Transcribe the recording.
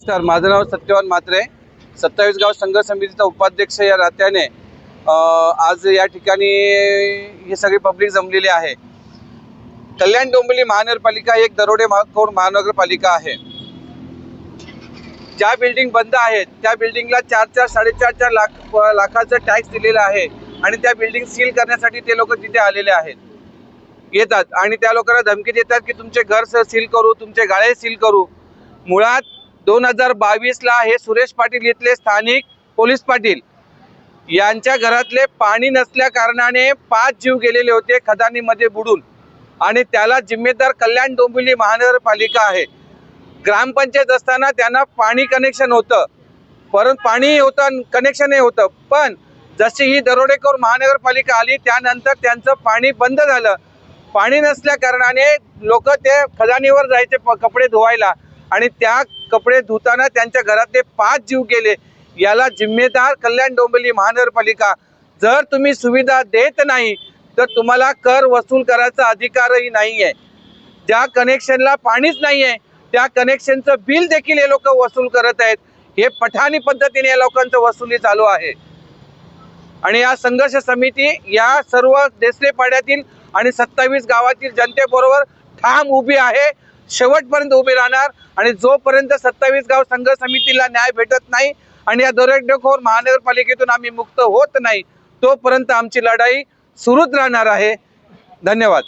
तर माझं नाव सत्यवान म्हात्रे, 27 गाव संघ समितीचा उपाध्यक्ष या नात्याने आज या ठिकाणी ही सगळी पब्लिक जमलेली आहे। कल्याण डोंबिवली महानगरपालिका एक दरोडेखोर महानगरपालिका आहे। ज्या बिल्डिंग बंद आहेत त्या बिल्डिंगला 4-4 लाखाचा टॅक्स दिलेला आहे आणि त्या बिल्डिंग सील करण्यासाठी ते लोक तिथे आलेले आहेत, येतात आणि त्या लोकांना धमकी देतात की तुमचे घर सील करू, तुमचे गाळे सील करू। मुळात 2022 ला हे सुरेश पाटील इथले स्थानिक पोलीस पाटील यांच्या घरातले पाणी नसल्या कारणाने 5 जीव गेलेले होते खदानीमध्ये बुडून, आणि त्याला जिम्मेदार कल्याण डोंबिवली महानगरपालिका आहे। ग्रामपंचायत असताना त्यांना पाणी कनेक्शन होतं, परंतु पाणी होतं, कनेक्शनही होतं, पण जशी ही दरोडेखोर महानगरपालिका आली त्यानंतर त्यांचं पाणी बंद झालं। पाणी नसल्या कारणाने लोक ते खदानीवर जायचे कपडे धुवायला, आणि त्या कपडे धुताना त्यांच्या घरातले 5 जीव गेले। याला जिम्मेदार कल्याण डोंबिवली महानगरपालिका। जर तुम्ही सुविधा देत नाही तर तुम्हाला कर वसूल करायचा अधिकारही नाही आहे। ज्या कनेक्शनला पाणीच नाही आहे त्या कनेक्शनचं बिल देखील हे लोक वसूल करत आहेत। हे पठाणी पद्धतीने या लोकांचं वसुली चालू आहे, आणि या संघर्ष समिती या सर्व देसलेपाड्यातील आणि 27 गावातील जनतेबरोबर ठाम उभी आहे, शेवटपर्यंत उभी राहणार। आणि जोपर्यंत 27 गाव संघर्ष समितीला न्याय भेटत नाही आणि या दरोडेखोर महानगरपालिकेतून आम्ही मुक्त होत नाही तोपर्यंत आमची लढाई सुरूच राहणार आहे। धन्यवाद।